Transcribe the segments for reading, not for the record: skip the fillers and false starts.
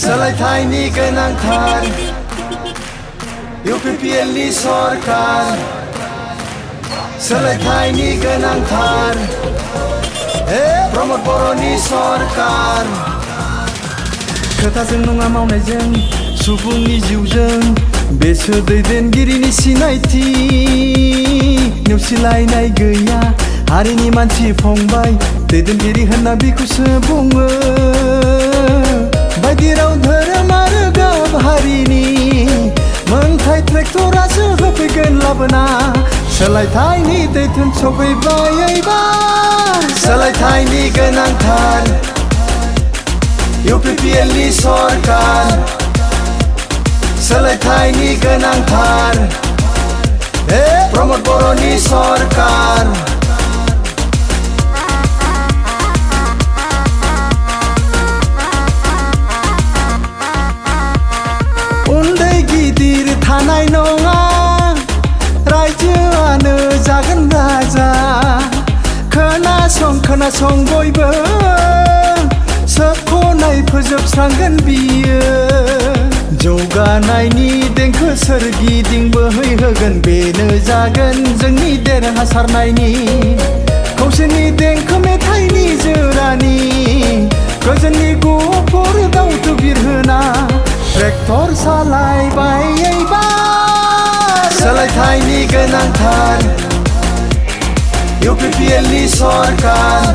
सोलायथायनि गोनांथार UPPLनि सरकार सोलायथायनि गोनांथार प्रमद बर'नि सरकार खोथाजों नङा मावनायजों सुबुंनि जिउजों बेसो दैदेनगिरिनि सिनायथि नेवसिलायनाय गैया हारिनि मानसि फंबाय दैदेनगिरि होनना बिखौसो बुङो बायदि राव धोरोम आरो गाब हारिनि मोनथाय ट्रेक्टरासो होफैगोन लाबोना सोलायथायनि दैथोन सफैबाय एबार सोलायथायनि गोनांथार UPPLनि सरकार सोलायथायनि गोनांथार प्रमद बर'नि सरकार उन्दै गिदिर थानाय नङा रायजोआनो जागोन राजा खोनासं बयबो सोबख'नाय फोजोबस्रांगोन बियो जौगानायनि देंखो सोरगिदिं बोहैहोगोन बेनो जागोन जोंनि देरहासारनायनि खौसेनि देंखो मेथाइनि जोरानि गोजोननि गुफुर दावथु बिरहोना ट्रेक्टर सालायबाय एबार सोलायथायनि गोनांथार UPPLनि सरकार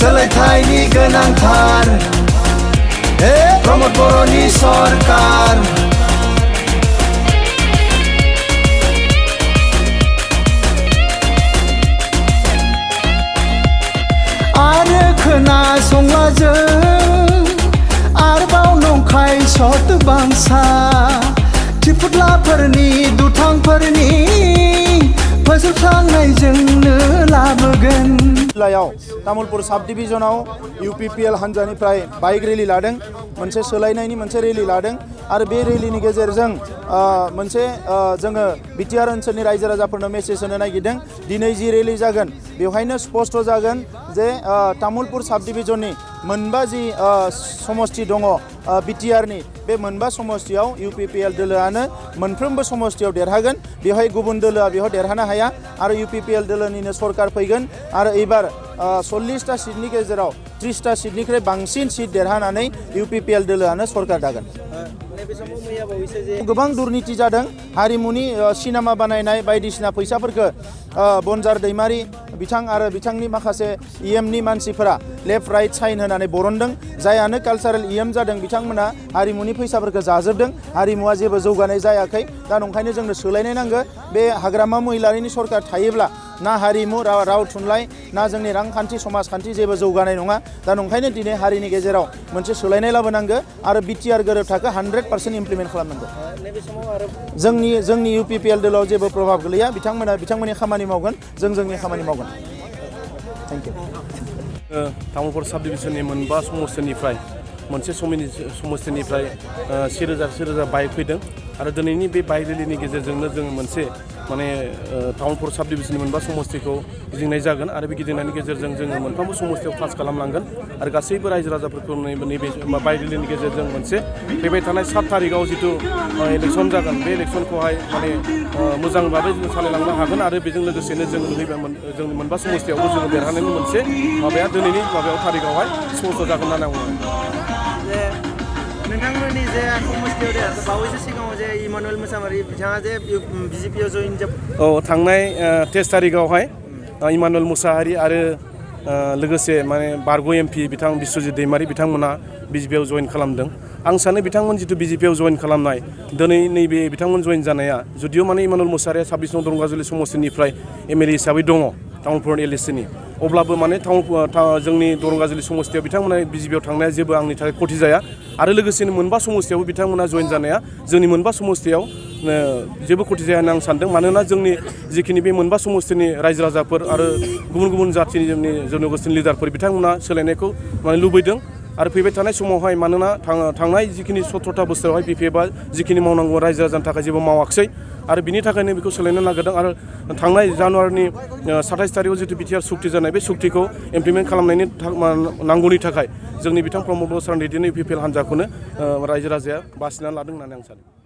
सोलायथायनि गोनांथार प्रमद बर'नि सरकार आरो खोनासंला जों आरोबाव नंखाय सत बांसा थिफुदलाफोरनि दुथांफोरनि फोजोबस्रांनायजोंनो लाबोगोन जिल्लायाव तामुलपुर साब डिभिजनाव UPPL हान्जानिफ्राय बाइक रेलि लादों मोनसे सोलायनायनि मोनसे रेलि लादों आरो बे रेलिनि गेजेरजों मोनसे जोङो बिटिआर ओनसोलनि रायजो राजाफोरनो मेसेज होनो नागिरदों दिनै जि रेलि जागोन बेवहायनो स्पष्ट जागोन जे तामुलपुर साब डिभिजननि मोनबा जि समष्टि दङ बिटिआरनि बे मोनबा समष्टियाव UPPL दोलोआनो मोनफ्रोमबो समष्टियाव देरहागोन बेवहाय गुबुन दोलोआ बेवहाय देरहानो हाया आरो UPPL दोलोनिनो सरकार फैगोन आरो एबार 40टा सिटनि गेजेराव 30टा सिटनिख्रुइ बांसिन सिट देरहानानै UPPL दोलोआनो सरकार दागोन गोबां दुर्नीति जादों हारिमुनि सिनेमा बानायनाय बायदिसिना फैसाफोरखौ बनजार दैमारि बिथां आरो बिथांनि माखासे EMनि मानसिफोरा लेफ्ट राइट साइन होनानै बरनदों जायानो कालचारेल EM जादों बिथांमोना हारिमुनि फैसाफोरखौ जाजोबदों हारिमुवा जेबो जौगानाय जायाखै दा नंखायनो जोंनो सोलायनाय नांगौ बे हाग्रामा महिलारिनि सरकार थायोब्ला ना हारिमु राव थुनलाइ ना जोंनि रांखान्थि समाजखान्थि जेबो जौगानाय नङा दा नंखायनो दिनै हारिनि गेजेराव मोनसे सोलायनाय लाबोनांगौ आरो बिटिआर गोरोबथाखौ 100% इमप्लिमेन्ट खालामनांगौ जोंनि UPPL दोलोआव जेबो प्रभाब गोलैया बिथांमोननि खामानि मावगोन जोंनि खामानि मावगोन थेंक इउ तामुलपुर साब डिभिजननि मोनबा समस्टिनिफ्राय मोनसे समस्टिनिफ्राय 1000 बाइक फैदों आरो दिनैनि बे बाइक रेलिनि गेजेरजोंनो जोङो मोनसे माने तामुलपुर साब डिभिजननि मोनबा समस्टिखौ गिदिंनाय जागोन आरो बे गिदिंनायनि गेजेरजों जोङो मोनफ्रोमबो समस्टियाव टाच खालामलांगोन आरो गासैबो रायजो राजाफोरखौ नैबे बाइक रेलिनि गेजेरजों मोनसे फैबाय थानाय 7 तारिखआव जिथु इलेक्सन जागोन बे इलेक्सनखौहाय माने मोजां भाबै जों सालायलांनो हागोन आरो बेजों लोगोसेनो जों जोंनि मोनबा समस्टियावबो जोङो देरहानायनि मोनसे माबाया दिनैनि माबायाव स्पष्ट जागोन होननानै आं बुङो नोंथांमोननि जे समस्टियाव बावैसो सिगाङाव जे इमानुएल मोसाहारि बिथाङा जे BJPआव जइन थांनाय 23 तारिखआवहाय इमानुएल मोसाहारि आरो लोगोसे माने बारग' MP बिथां बिश्वजित दैमारि बिथांमोना BJPआव जइन खालामदों आं सानो बिथांमोन जिथु BJPआव जइन खालामनाय दिनै नैबे बिथांमोन जइन जानाया जुदिअ माने इमानुएल मोसाहारिया 26 नं दरंगाजुलि समस्टिनिफ्राय MLA हिसाबै दङ तामुलपुर LACनि अब्लाबो माने जोंनि दरंगाजुलि समस्टियाव बिथांमोना BJPआव थांनाया जेबो आंनि थाखाय खथि जाया आरो लोगोसेनो मोनबा समस्टियावबो बिथांमोना जइन जानाया जोंनि मोनबा समस्टियाव जेबो खथि जाया होनना आं सानदों मानोना जोंनि जिखिनि बे मोनबा समस्टिनि रायजो राजाफोर आरो गुबुन जाथिनि जोंनि जनगोष्ठीनि लिडारफोर बिथांमोना सोलायनायखौ माने लुबैदों आरो फैबाय थानाय समावहाय मानोना थांनाय जिखिनि 17था बोसोरावहाय BPFआ जिखिनि मावनांगौ रायजो राजानि थाखाय जेबो मावाखिसै आरो बिनि थाखायनो बेखौ सोलायनो नागिरदों आरो थांनाय जानुवारिनि 27 थारिखआव जितु बिटिआर सुक्ति जानाय बे सुक्तिखौ इमप्लिमेन्ट खालामनायनि नांगौनि थाखाय जोंनि बिथां प्रमद बर सारनि दैदेननाय UPPL हान्जाखौनो रायजो राजाया बासिनानै लादों होननानै आं सानो।